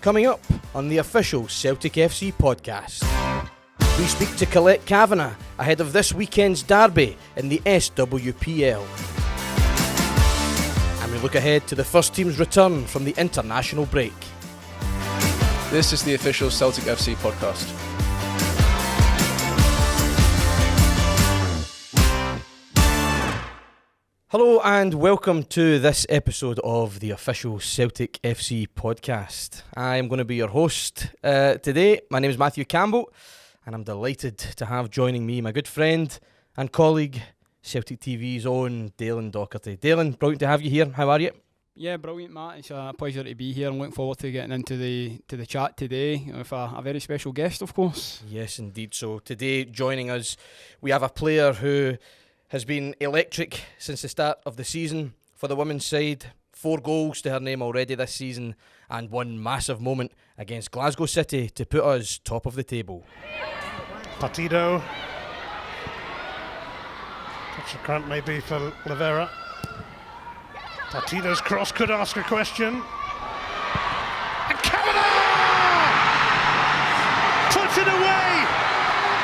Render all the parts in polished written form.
Coming up on the official Celtic FC podcast, we speak to Colette Cavanagh ahead of this weekend's derby in the SWPL. And we look ahead to the first team's return from the international break. This is the official Celtic FC podcast. Hello and welcome to this episode of the official Celtic FC podcast. I am going to be your host today. My name is Matthew Campbell and I'm delighted to have joining me my good friend and colleague, Celtic TV's own Daylin Docherty. Daylin, brilliant to have you here. How are you? Yeah, brilliant, Matt. It's a pleasure to be here. I'm looking forward to getting into the chat today with a very special guest, of course. Yes, indeed. So today, joining us, we have a player who has been electric since the start of the season for the women's side. 4 goals to her name already this season and one massive moment against Glasgow City to put us top of the table. Partido. Touch of cramp maybe for Livera. Partido's cross could ask a question. And Cavanagh puts it away.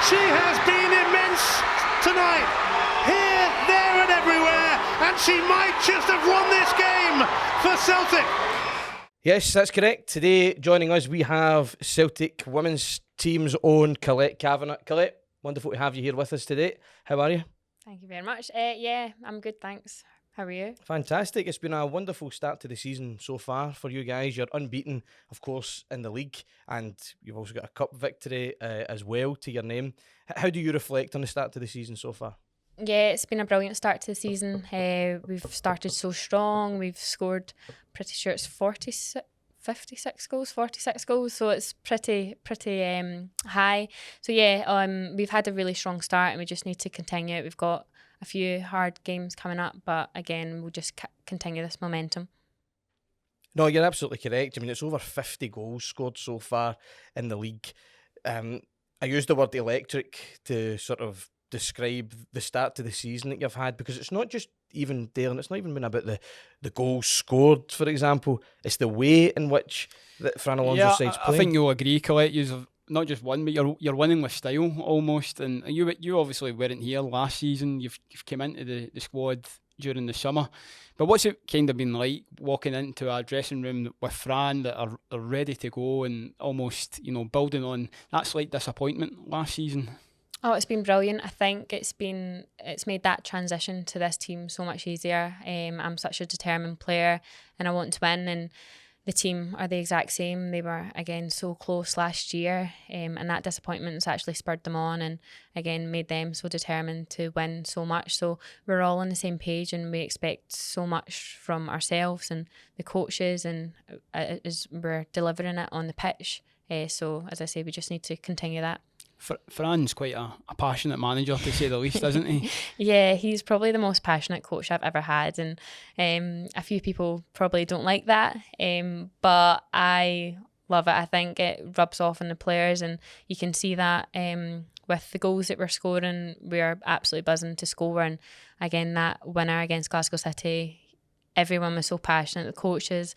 She has been immense tonight. Here, there and everywhere, and she might just have won this game for Celtic. Yes, that's correct. Today, joining us, we have Celtic women's team's own Colette Cavanagh. Colette, wonderful to have you here with us today. How are you? Thank you very much. Yeah, I'm good, thanks. How are you? Fantastic. It's been a wonderful start to the season so far for you guys. You're unbeaten, of course, in the league, and you've also got a cup victory as well to your name. How do you reflect on the start to the season so far? Yeah, it's been a brilliant start to the season. We've started so strong. We've scored, pretty sure it's 46 goals, so it's pretty high. So yeah, we've had a really strong start and we just need to continue it. We've got a few hard games coming up, but again, we'll just continue this momentum. No, you're absolutely correct. I mean, it's over 50 goals scored so far in the league. I use the word electric to sort of describe the start to the season that you've had, because it's not just even Daylin, it's not even been about the goals scored, for example. It's the way in which Fran Alonso's side's playing. I think you'll agree, Colette. You've not just won, but you're winning with style almost. And you obviously weren't here last season. You've come into the squad during the summer. But what's it kind of been like walking into a dressing room with Fran that are ready to go and almost, building on that slight disappointment last season? Oh, it's been brilliant. I think it's made that transition to this team so much easier. I'm such a determined player and I want to win, and the team are the exact same. They were, again, so close last year, and that disappointment has actually spurred them on and, again, made them so determined to win so much. So we're all on the same page and we expect so much from ourselves and the coaches, and as we're delivering it on the pitch. So, as I say, we just need to continue that. Fran's quite a passionate manager, to say the least, isn't he? Yeah, he's probably the most passionate coach I've ever had, and a few people probably don't like that, but I love it. I think it rubs off on the players, and you can see that with the goals that we're scoring. We're absolutely buzzing to score, and again, that winner against Glasgow City, everyone was so passionate, the coaches,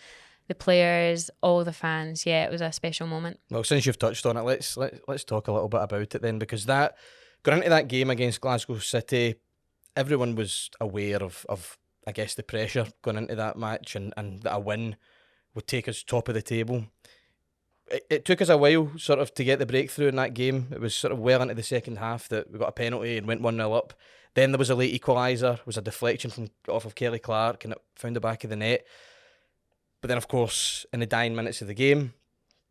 the players, all the fans. Yeah, it was a special moment. Well, since you've touched on it, let's talk a little bit about it then, because going into that game against Glasgow City, everyone was aware of I guess the pressure going into that match, and that a win would take us top of the table. It took us a while sort of to get the breakthrough in that game. It was sort of well into the second half that we got a penalty and went 1-0 up. Then there was a late equaliser, it was a deflection off of Kelly Clark, and it found the back of the net. But then, of course, in the dying minutes of the game,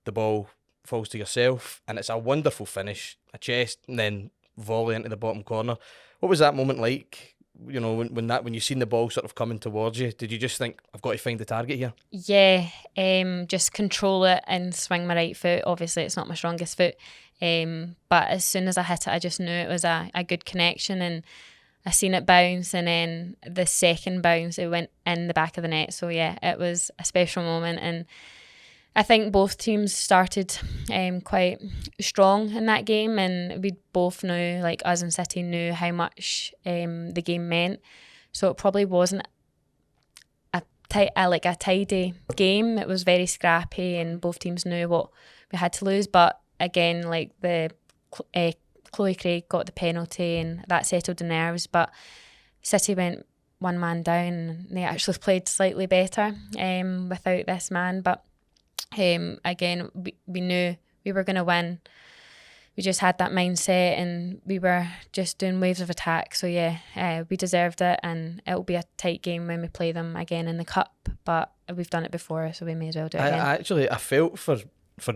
the ball falls to yourself, and it's a wonderful finish, a chest, and then volley into the bottom corner. What was that moment like? When you seen the ball sort of coming towards you, did you just think, I've got to find the target here? Yeah, just control it and swing my right foot. Obviously, it's not my strongest foot, but as soon as I hit it, I just knew it was a good connection, and I seen it bounce, and then the second bounce, it went in the back of the net. So yeah, it was a special moment, and I think both teams started quite strong in that game, and we both knew, like us and City knew how much the game meant. So it probably wasn't a like a tidy game. It was very scrappy, and both teams knew what we had to lose. But again, like Chloe Craig got the penalty, and that settled the nerves. But City went one man down, and they actually played slightly better without this man. But again, we knew we were going to win. We just had that mindset, and we were just doing waves of attack. So yeah, we deserved it, and it'll be a tight game when we play them again in the cup. But we've done it before, so we may as well do it again. I felt for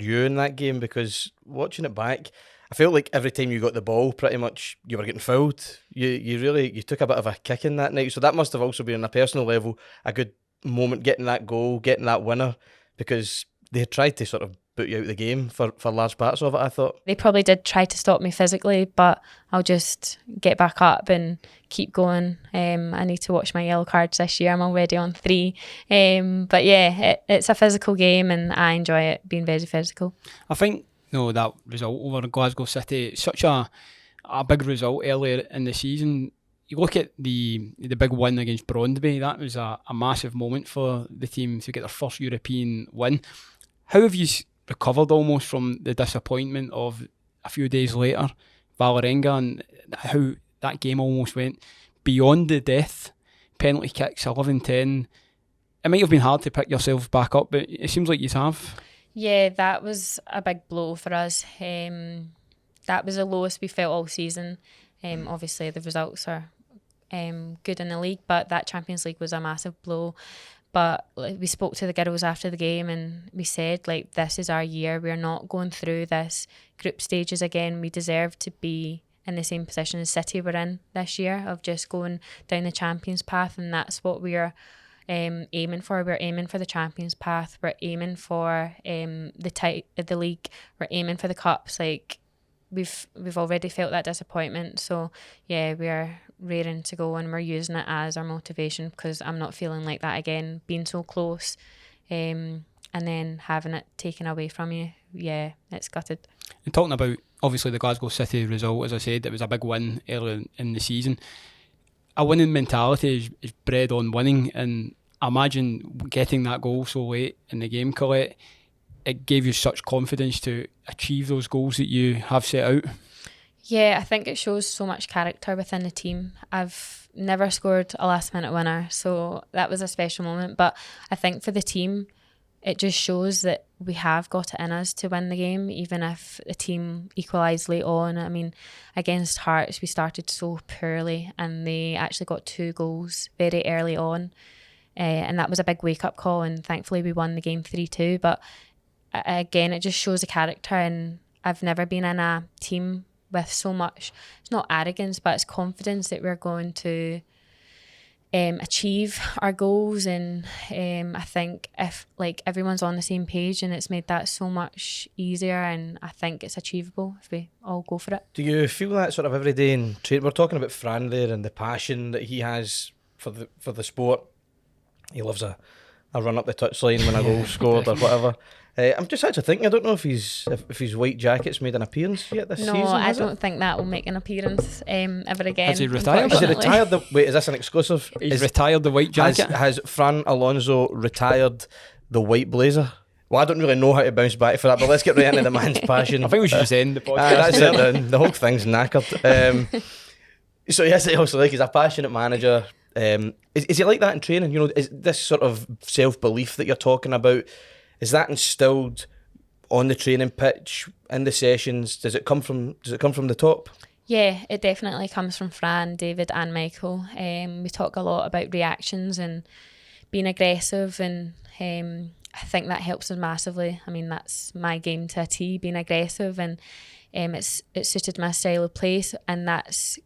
you in that game, because watching it back, I felt like every time you got the ball, pretty much you were getting fouled. You took a bit of a kick in that night. So that must have also been on a personal level a good moment, getting that goal, getting that winner, because they had tried to sort of put you out of the game for large parts of it, I thought. They probably did try to stop me physically, but I'll just get back up and keep going. I need to watch my yellow cards this year. I'm already on 3. But yeah, it's a physical game, and I enjoy it being very physical. I think that result over Glasgow City, it's such a big result earlier in the season. You look at the big win against Brondby, that was a massive moment for the team to get their first European win. How have you recovered almost from the disappointment of a few days later, Vålerenga, and how that game almost went beyond the death, penalty kicks, 11-10. It might have been hard to pick yourself back up, but it seems like you have. Yeah, that was a big blow for us. That was the lowest we felt all season. Obviously, the results are good in the league, but that Champions League was a massive blow. But we spoke to the girls after the game, and we said, like, this is our year. We're not going through this group stages again. We deserve to be in the same position as City were in this year, of just going down the Champions path, and that's what we're aiming for. We're aiming for the Champions path. We're aiming for the league. We're aiming for the cups. Like, we've already felt that disappointment. So yeah, we're raring to go, and we're using it as our motivation, because I'm not feeling like that again, being so close, and then having it taken away from you. Yeah, it's gutted. And talking about obviously the Glasgow City result, as I said, it was a big win earlier in the season. A winning mentality is bred on winning, and I imagine getting that goal so late in the game, Colette, it gave you such confidence to achieve those goals that you have set out. Yeah, I think it shows so much character within the team. I've never scored a last minute winner, so that was a special moment. But I think for the team, it just shows that we have got it in us to win the game, even if the team equalised late on. I mean, against Hearts, we started so poorly, and they actually got 2 goals very early on. And that was a big wake-up call, and thankfully we won the game 3-2. But again, it just shows the character, and I've never been in a team with so much, it's not arrogance, but it's confidence that we're going to achieve our goals. And I think if everyone's on the same page, and it's made that so much easier, and I think it's achievable if we all go for it. Do you feel that sort of every day in training? We're talking about Fran there, and the passion that he has for the sport. He loves a run up the touchline when a goal scored or whatever. I'm just actually thinking, I don't know if his white jacket's made an appearance yet this season. No, I don't think that will make an appearance ever again. Has he retired? Has he retired? Wait, is this an exclusive? He's retired the white jacket? Has Fran Alonso retired the white blazer? Well, I don't really know how to bounce back for that, but let's get right into the man's passion. I think we should just end the podcast. That's it then. The whole thing's knackered. So yes, also, like, he's a passionate manager. Is he like that in training? You know, is this sort of self-belief that you're talking about, is that instilled on the training pitch, in the sessions? Does it come from the top? Yeah, it definitely comes from Fran, David and Michael. We talk a lot about reactions and being aggressive, and I think that helps us massively. I mean, that's my game to a T, being aggressive, and it's suited my style of play, and that's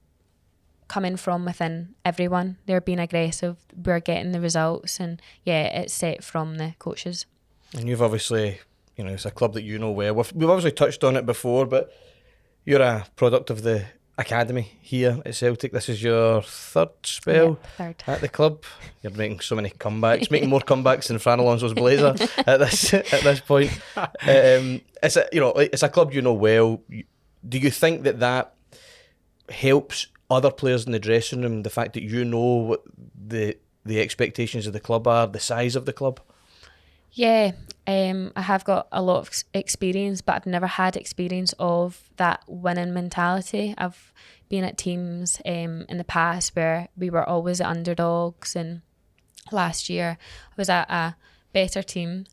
coming from within everyone. They're being aggressive, we're getting the results, and yeah, it's set from the coaches. And you've obviously, you know, it's a club that you know well. We've obviously touched on it before, but you're a product of the academy here at Celtic. This is your third spell at the club. You're making so many comebacks, making more comebacks than Fran Alonso's blazer at this point. It's a club you know well. Do you think that helps other players in the dressing room, the fact that you know what the the expectations of the club are, the size of the club? Yeah, I have got a lot of experience, but I've never had experience of that winning mentality. I've been at teams in the past where we were always underdogs, and last year I was at a better team,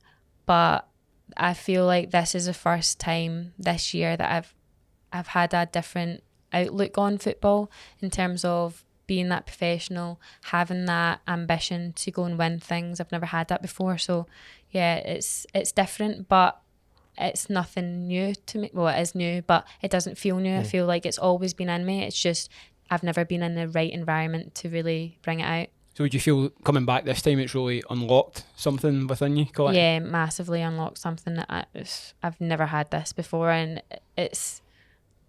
but I feel like this is the first time this year that I've had a different outlook on football in terms of being that professional, having that ambition to go and win things. I've never had that before, so yeah, it's different, but it's nothing new to me. Well, it is new, but it doesn't feel new. I feel like it's always been in me. It's just I've never been in the right environment to really bring it out. So would you feel coming back this time it's really unlocked something within you, Colette? Yeah, massively unlocked something that I've never had this before, and it's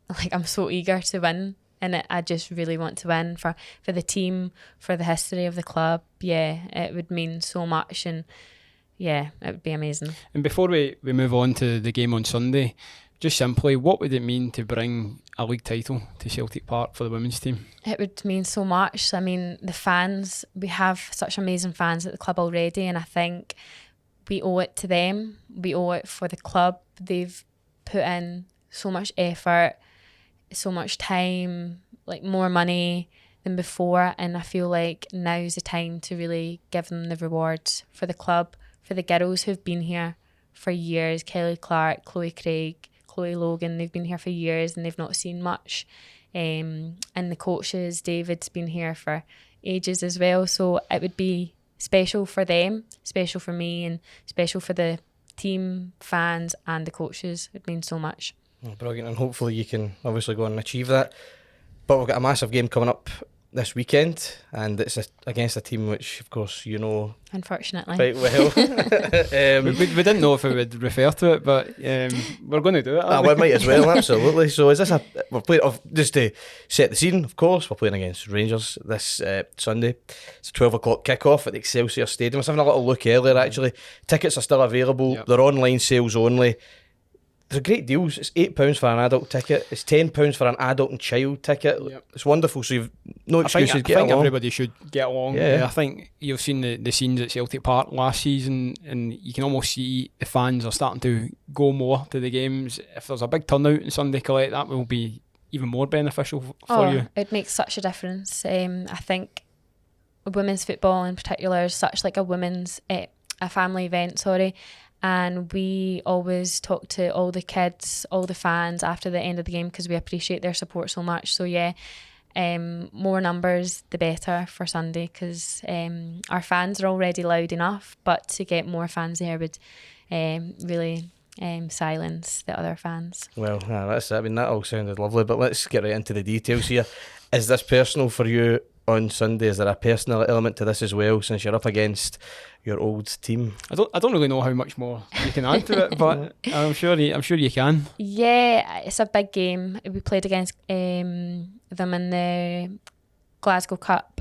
like I'm so eager to win, and I just really want to win for the team, for the history of the club. Yeah, it would mean so much, and yeah, it would be amazing. And before we move on to the game on Sunday, just simply, what would it mean to bring a league title to Celtic Park for the women's team? It would mean so much. I mean, the fans, we have such amazing fans at the club already, and I think we owe it to them. We owe it for the club. They've put in so much effort, so much time, like more money than before, and I feel like now's the time to really give them the rewards for the club, for the girls who've been here for years. Kelly Clark, Chloe Craig, Chloe Logan, they've been here for years and they've not seen much. And the coaches, David's been here for ages as well, so it would be special for them, special for me, and special for the team, fans and the coaches. It means so much. Brilliant, and hopefully you can obviously go and achieve that. But we've got a massive game coming up this weekend, and it's against a team which, of course, you know Unfortunately. quite well. We didn't know if we would refer to it, but we're going to do it. We might as well, absolutely. So is this we're playing, just to set the scene, of course, we're playing against Rangers this Sunday. It's a 12 o'clock kick-off at the Excelsior Stadium. I was having a little look earlier, actually. Tickets are still available. Yep. They're online sales only. They're great deals. It's £8 for an adult ticket. It's £10 for an adult and child ticket. Yep. It's wonderful. So you've no I think excuses. Get along. everybody should get along. Yeah. I think you've seen the scenes at Celtic Park last season, and you can almost see the fans are starting to go more to the games. If there's a big turnout on Sunday, Colette, that will be even more beneficial for you. It makes such a difference. I think women's football in particular is such like a family event, and we always talk to all the kids, all the fans after the end of the game because we appreciate their support so much. So yeah, more numbers the better for Sunday, because our fans are already loud enough, but to get more fans there would really silence the other fans. Well, that's it. I mean, that all sounded lovely, but let's get right into the details here. Is this personal for you on Sunday? Is there a personal element to this as well, since you're up against your old team? I don't really know how much more you can add to it, but I'm sure you can. Yeah, it's a big game. We played against them in the Glasgow Cup,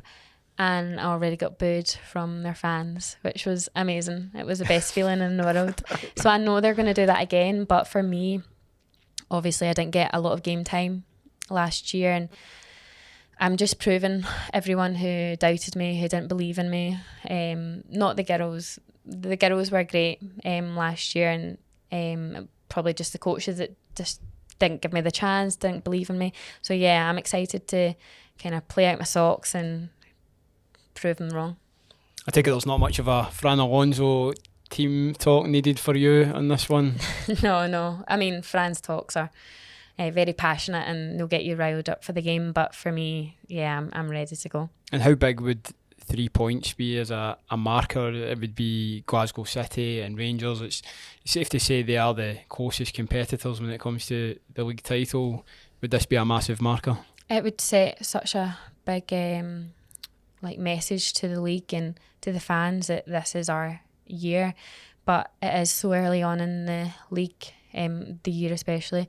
and I already got booed from their fans, which was amazing. It was the best feeling in the world. So I know they're going to do that again, but for me, obviously I didn't get a lot of game time last year, and I'm just proving everyone who doubted me, who didn't believe in me, not the girls. The girls were great last year, and probably just the coaches that just didn't give me the chance, didn't believe in me. So yeah, I'm excited to kind of play out my socks and prove them wrong. I take it there's not much of a Fran Alonso team talk needed for you on this one? No. I mean, Fran's talks are very passionate and they'll get you riled up for the game, but for me, yeah, I'm ready to go. And how big would 3 points be as a marker? It would be Glasgow City and Rangers. It's safe to say they are the closest competitors when it comes to the league title. Would this be a massive marker? It would set such a big message to the league and to the fans that this is our year, but it is so early on in the league, the year especially.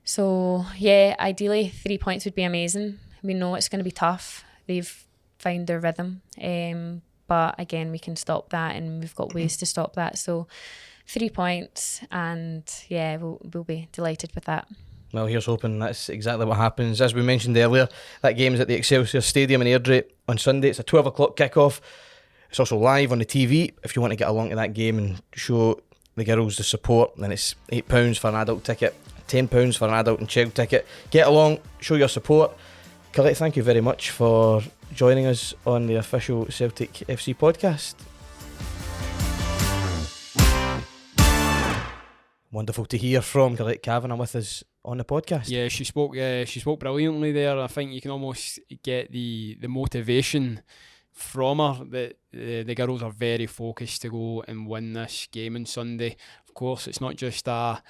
So yeah, ideally 3 points would be amazing. We know it's going to be tough. They've found their rhythm, but again, we can stop that, and we've got ways to stop that. So 3 points, and yeah, we'll be delighted with that. Well, here's hoping that's exactly what happens. As we mentioned earlier, that game is at the Excelsior Stadium in Airdrie on Sunday. It's a 12 o'clock kick-off. It's also live on the TV. If you want to get along to that game and show the girls the support, then it's £8 for an adult ticket, £10 for an adult and child ticket. Get along, show your support. Colette, thank you very much for joining us on the official Celtic FC podcast. Wonderful to hear from Colette Cavanagh with us on the podcast. Yeah, she spoke brilliantly there. I think you can almost get the motivation from her that the girls are very focused to go and win this game on Sunday. Of course, it's not just a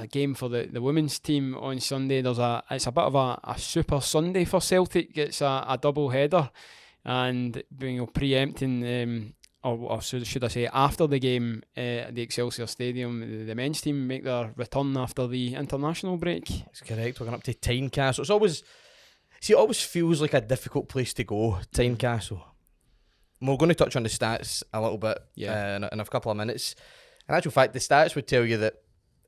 game for the women's team on Sunday. It's a bit of a super Sunday for Celtic. It's a double header, and preempting or should I say after the game at the Excelsior Stadium, the men's team make their return after the international break. That's correct. We're going up to Tynecastle. It always feels like a difficult place to go, Tynecastle. We're going to touch on the stats a little bit in a couple of minutes. In actual fact, the stats would tell you that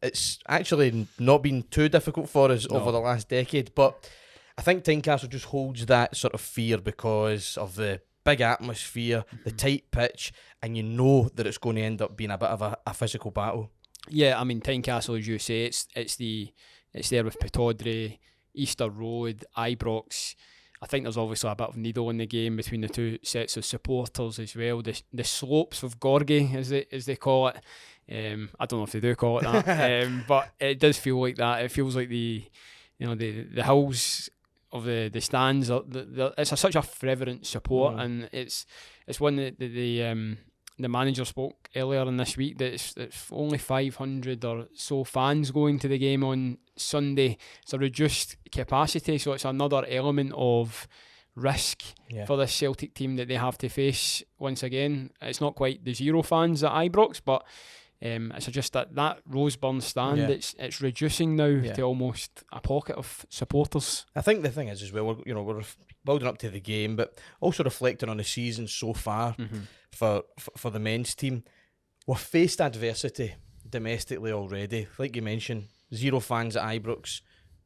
it's actually not been too difficult for us over the last decade, but I think Tynecastle just holds that sort of fear because of the big atmosphere, the tight pitch, and you know that it's going to end up being a bit of a physical battle. Yeah, I mean, Tynecastle, as you say, it's there with Pataudry, Easter Road, Ibrox. I think there's obviously a bit of needle in the game between the two sets of supporters as well. The slopes of Gorgie, as they call it. I don't know if they do call it that, but it does feel like that. It feels like the hills of the stands. It's such a fervent support, and it's one that the manager spoke earlier in this week that it's only 500 or so fans going to the game on Sunday. It's a reduced capacity, so it's another element of risk for this Celtic team that they have to face once again. It's not quite the zero fans at Ibrox, but it's just that Roseburn stand. It's reducing now to almost a pocket of supporters. I think the thing is as well, we're building up to the game, but also reflecting on the season so far for the men's team. We've faced adversity domestically already. Like you mentioned, zero fans at Ibrox.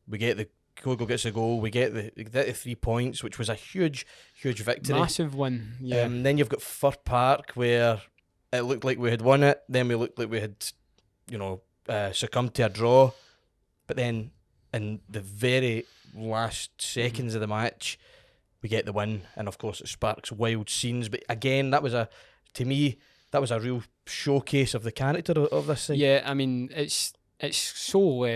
We get the Gorgie gets a goal. We get the 3 points, which was a huge victory, massive win. Yeah. Then you've got Fir Park, where it looked like we had won it. Then we looked like we had, succumbed to a draw. But then in the very last seconds of the match, we get the win, and of course it sparks wild scenes. But again, to me, that was a real showcase of the character of this side. Yeah, I mean, it's so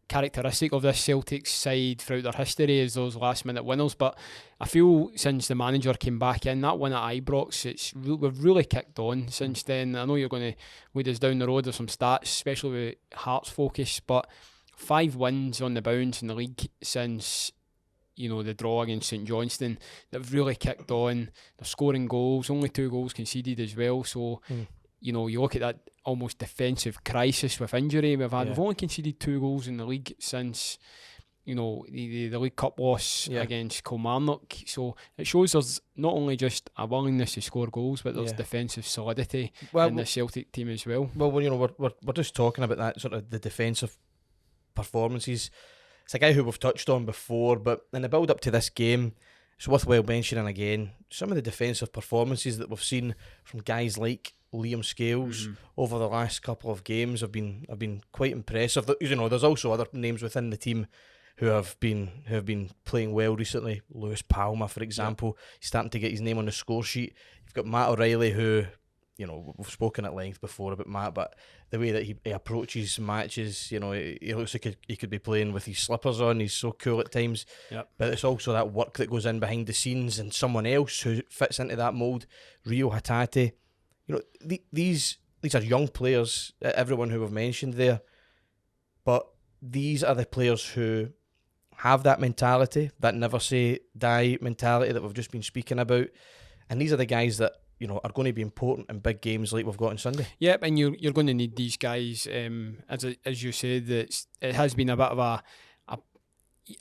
characteristic of this Celtic side throughout their history is those last minute winners. But I feel since the manager came back in, that win at Ibrox, we've really kicked on since then. I know you're going to lead us down the road of some stats, especially with Hearts focus, but 5 wins on the bounce in the league since the draw against St Johnstone. They've really kicked on. They're scoring goals, only 2 goals conceded as well. So you look at that almost defensive crisis with injury we've had. We've only conceded 2 goals in the league since the League Cup loss against Kilmarnock. So it shows there's not only just a willingness to score goals, but there's defensive solidity in the Celtic team as well. Well, we're just talking about that sort of the defensive performances. It's a guy who we've touched on before, but in the build up to this game, it's worthwhile mentioning again some of the defensive performances that we've seen from guys like Liam Scales over the last couple of games have been quite impressive. There's also other names within the team who have been playing well recently. Lewis Palmer, for example, he's starting to get his name on the score sheet. You've got Matt O'Reilly, who we've spoken at length before about Matt, but the way that he approaches matches, he looks like he could be playing with his slippers on. He's so cool at times. But it's also that work that goes in behind the scenes, and someone else who fits into that mould, Rio Hatate. These are young players, everyone who we've mentioned there, but these are the players who have that mentality, that never say die mentality that we've just been speaking about, and these are the guys that are going to be important in big games like we've got on Sunday. Yep, and you're going to need these guys. As you said, it has been a bit of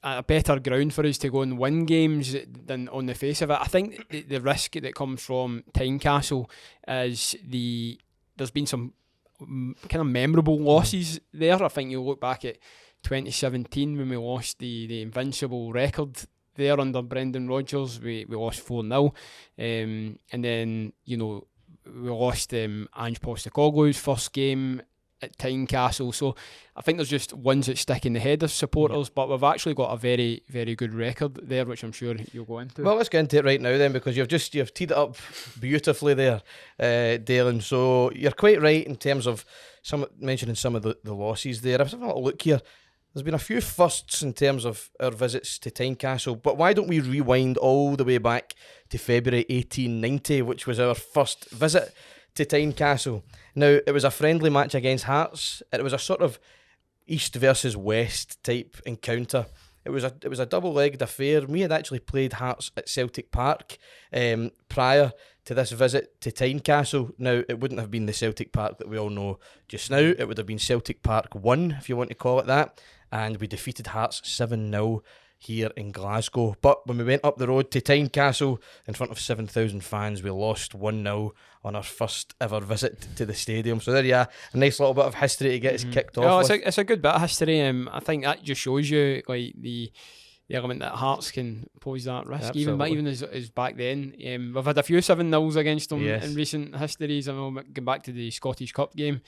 a better ground for us to go and win games than on the face of it. I think the risk that comes from Tynecastle is there's been some kind of memorable losses there. I think you look back at 2017 when we lost the invincible record there under Brendan Rodgers. We lost 4-0. And then, we lost Ange Postecoglou's first game at Tynecastle. So I think there's just ones that stick in the head of supporters, but we've actually got a very, very good record there, which I'm sure you'll go into. Well, let's get into it right now then, because you've teed it up beautifully there, Daylin. So you're quite right in terms of mentioning some of the losses there. I was having a little look here. There's been a few firsts in terms of our visits to Tynecastle, but why don't we rewind all the way back to February 1890, which was our first visit to Tynecastle. Now, it was a friendly match against Hearts, and it was a sort of East versus West type encounter. It was a double-legged affair. We had actually played Hearts at Celtic Park prior to this visit to Tynecastle. Now, it wouldn't have been the Celtic Park that we all know just now. It would have been Celtic Park 1, if you want to call it that, and we defeated Hearts 7-0 here in Glasgow. But when we went up the road to Tynecastle in front of 7,000 fans, we lost 1-0 on our first ever visit to the stadium. So there you are, a nice little bit of history to get us kicked off with. It's a good bit of history. I think that just shows you like the element that Hearts can pose that risk, even as back then. We've had a few 7-0s against them in recent histories. I know, going back to the Scottish Cup game,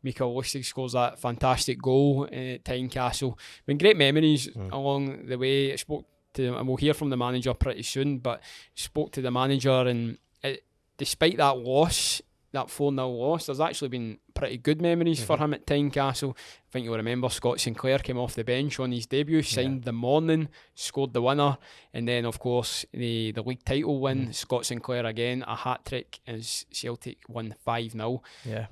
Mikael Lustig scores that fantastic goal at Tynecastle. Been great memories along the way. I spoke to, and we'll hear from the manager pretty soon, but spoke to the manager, and despite that loss, that 4-0 loss, there's actually been pretty good memories for him at Tynecastle. I think you'll remember Scott Sinclair came off the bench on his debut, signed the morning, scored the winner, and then of course the league title win, Scott Sinclair again, a hat-trick as Celtic won 5-0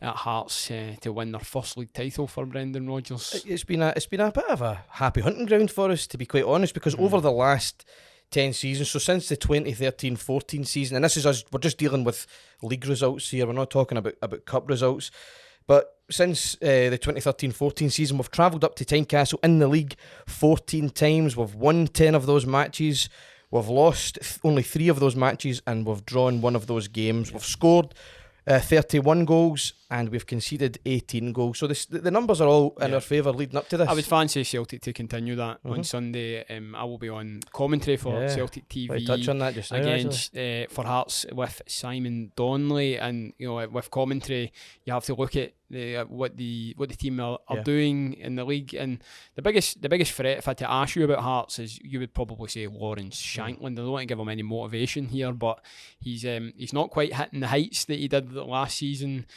at Hearts to win their first league title for Brendan Rodgers. It's been a bit of a happy hunting ground for us, to be quite honest, because over the last 10 seasons, so since the 2013-14 season, and this is us, we're just dealing with league results here, we're not talking about cup results, but since the 2013-14 season, we've travelled up to Tynecastle in the league 14 times. We've won 10 of those matches, we've lost only 3 of those matches, and we've drawn 1 of those games. We've scored 31 goals and we've conceded 18 goals. So the numbers are all in our favour leading up to this. I would fancy Celtic to continue that on Sunday. I will be on commentary for Celtic TV touch on that just now, against for Hearts with Simon Donnelly, and with commentary you have to look at what the team are doing in the league. And the biggest threat, if I had to ask you about Hearts, is you would probably say Lawrence Shankland. I don't want to give him any motivation here, but he's not quite hitting the heights that he did last season.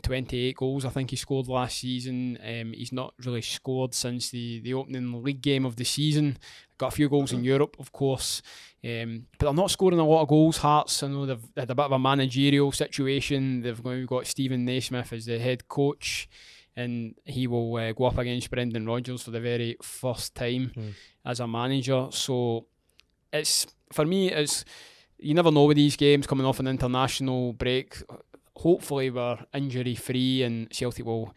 28 goals I think he scored last season. He's not really scored since the opening league game of the season. Got a few goals in Europe, of course, but they're not scoring a lot of goals, Hearts. I know they've had a bit of a managerial situation. We've got Stephen Naismith as the head coach, and he will go up against Brendan Rodgers for the very first time as a manager. So for me, you never know with these games coming off an international break. Hopefully we're injury free and Celtic will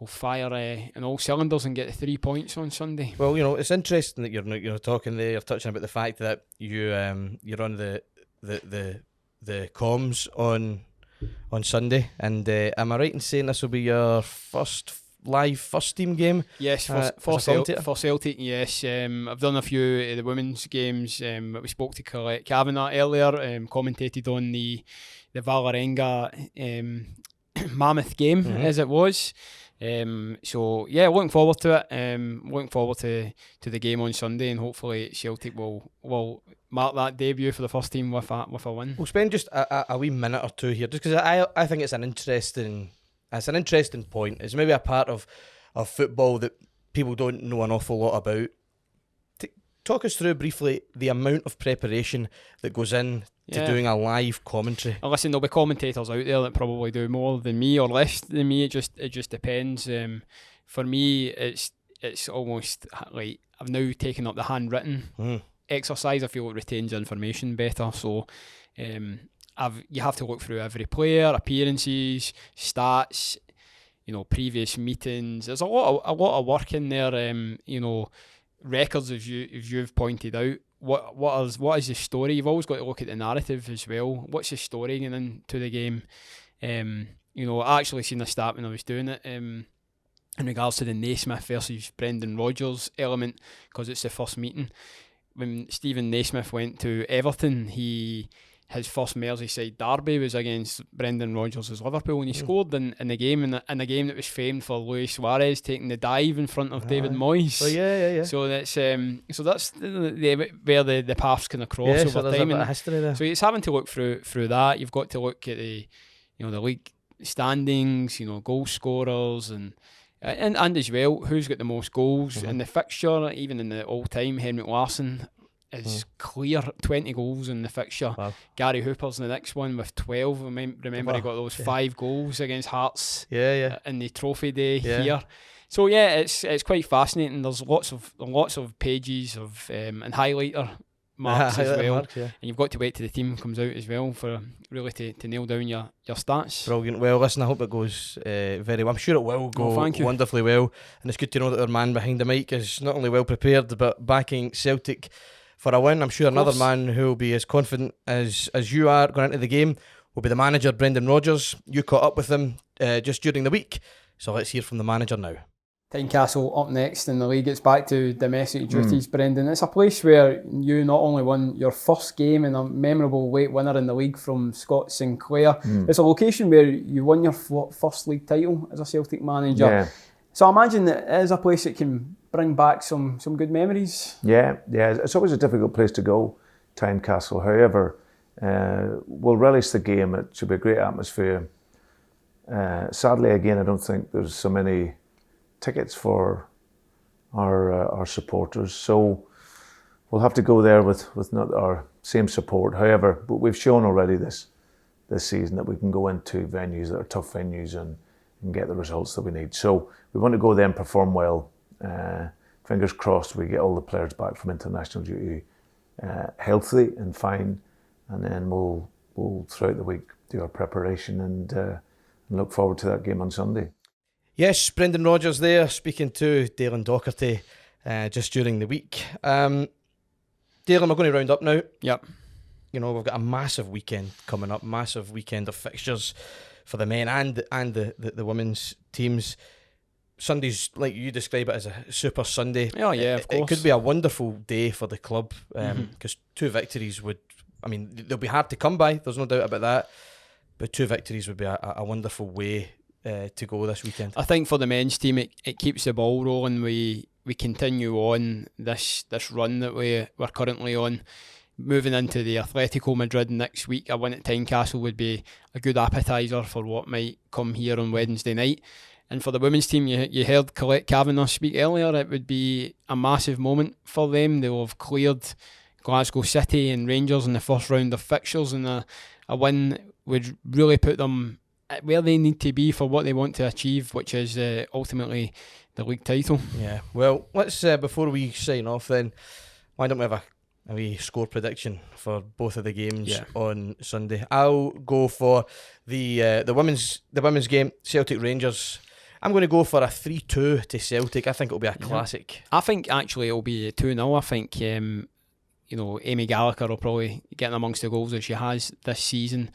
fire in all cylinders and get the 3 points on Sunday. Well, it's interesting that you're talking there. You're touching about the fact that you're on the comms on Sunday, and am I right in saying this will be your first team game? Yes, for Celtic. Yes, I've done a few of the women's games. We spoke to Colette Cavanagh earlier, commentated on the Vålerenga Mammoth game as it was. So yeah, looking forward to it. Looking forward to the game on Sunday, and hopefully Celtic will mark that debut for the first team with a win. We'll spend just a wee minute or two here, just because I think it's an interesting point. It's maybe a part of football that people don't know an awful lot about. Talk us through briefly the amount of preparation that goes in to doing a live commentary. Listen, there'll be commentators out there that probably do more than me or less than me. It just depends. For me, it's almost like I've now taken up the handwritten exercise. I feel it retains information better. So you have to look through every player, appearances, stats, previous meetings. There's a lot of work in there. Records, as you've pointed out. What is the story? You've always got to look at the narrative as well. What's the story going into the game? I actually seen a stat when I was doing it in regards to the Naismith versus Brendan Rodgers element, because it's the first meeting. when Stephen Naismith went to Everton, his first Merseyside derby was against Brendan Rodgers' Liverpool, and he scored in the game, in a game that was famed for Luis Suarez taking the dive in front of David Moyes. Oh yeah. So that's where the paths kind of cross over so time. A bit of history there. So it's having to look through that. You've got to look at the league standings, goal scorers and as well who's got the most goals in the fixture. Even in the all-time, Henrik Larsson is clear 20 goals in the fixture. Wow. Gary Hooper's in the next one with 12. Remember he got those 5 goals against Hearts in the trophy day here. So it's quite fascinating. There's lots of pages of and highlighter marks as well. And you've got to wait till the team comes out as well for really to nail down your stats. Brilliant. Well, listen, I hope it goes very well. I'm sure it will go wonderfully well, and it's good to know that our man behind the mic is not only well prepared but backing Celtic for a win. I'm sure another man who will be as confident as you are going into the game will be the manager, Brendan Rodgers. You caught up with him just during the week, so let's hear from the manager now. Tynecastle up next in the league. It's back to domestic duties, Brendan. It's a place where you not only won your first game and a memorable late winner in the league from Scott Sinclair, it's a location where you won your first league title as a Celtic manager. Yeah. So I imagine that it is a place that can bring back some good memories. Yeah. It's always a difficult place to go, Tynecastle. However, we'll relish the game. It should be a great atmosphere. Sadly, again, I don't think there's so many tickets for our supporters, so we'll have to go there with not our same support. However, but we've shown already this season that we can go into venues that are tough venues and get the results that we need. So we want to go there and perform well. Fingers crossed we get all the players back from international duty healthy and fine, and then we'll throughout the week do our preparation and look forward to that game on Sunday. Yes, Brendan Rodgers there speaking to Daylin Docherty just during the week. Daylin, we're going to round up now. Yep. We've got a massive weekend coming up, massive weekend of fixtures for the men and the women's teams. Sunday's, like you describe it, as a super Sunday. Oh yeah, of course. It could be a wonderful day for the club because 2 victories they'll be hard to come by, there's no doubt about that, but 2 victories would be a wonderful way to go this weekend. I think for the men's team it keeps the ball rolling. We continue on this run that we're currently on, moving into the Atletico Madrid next week. A win at Tynecastle would be a good appetizer for what might come here on Wednesday night. And for the women's team, you heard Colette Cavanagh speak earlier. It would be a massive moment for them. They'll have cleared Glasgow City and Rangers in the first round of fixtures, and a win would really put them where they need to be for what they want to achieve, which is ultimately the league title. Yeah. Well, let's before we sign off then, why don't we have a wee score prediction for both of the games on Sunday? I'll go for the women's game, Celtic Rangers. I'm going to go for a 3-2 to Celtic. I think it'll be a classic. I think actually it'll be 2-0. I think Amy Gallagher will probably get in amongst the goals as she has this season,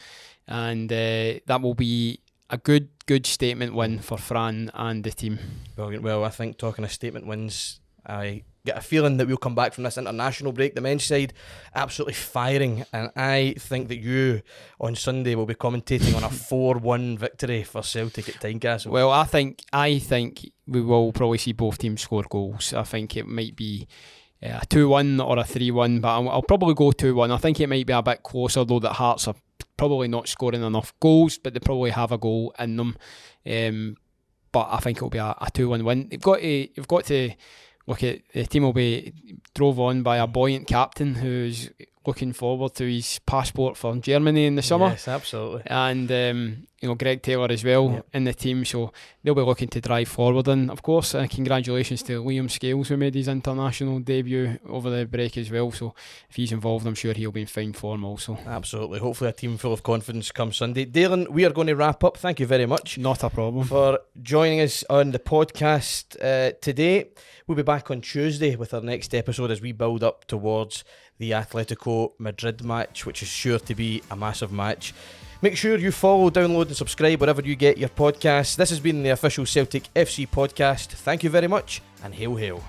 and that will be a good statement win for Fran and the team. Brilliant. Well, I think talking of statement wins, I get a feeling that we'll come back from this international break, the men's side absolutely firing, and I think that you on Sunday will be commentating on a 4-1 victory for Celtic at Tynecastle. Well, I think we will probably see both teams score goals. I think it might be a 2-1 or a 3-1, but I'll probably go 2-1. I think it might be a bit closer, though, that Hearts are probably not scoring enough goals, but they probably have a goal in them. But I think it'll be a 2-1 win. You've got to look at the team will be drove on by a buoyant captain who's looking forward to his passport for Germany in the summer. Yes, absolutely. And Greg Taylor as well in the team, so they'll be looking to drive forward. And of course, congratulations to Liam Scales, who made his international debut over the break as well. So if he's involved, I'm sure he'll be in fine form also. Absolutely. Hopefully a team full of confidence come Sunday. Daylin, we are going to wrap up. Thank you very much. Not a problem. For joining us on the podcast today. We'll be back on Tuesday with our next episode as we build up towards the Atletico Madrid match, which is sure to be a massive match. Make sure you follow, download and subscribe wherever you get your podcasts. This has been the official Celtic FC podcast. Thank you very much, and hail hail.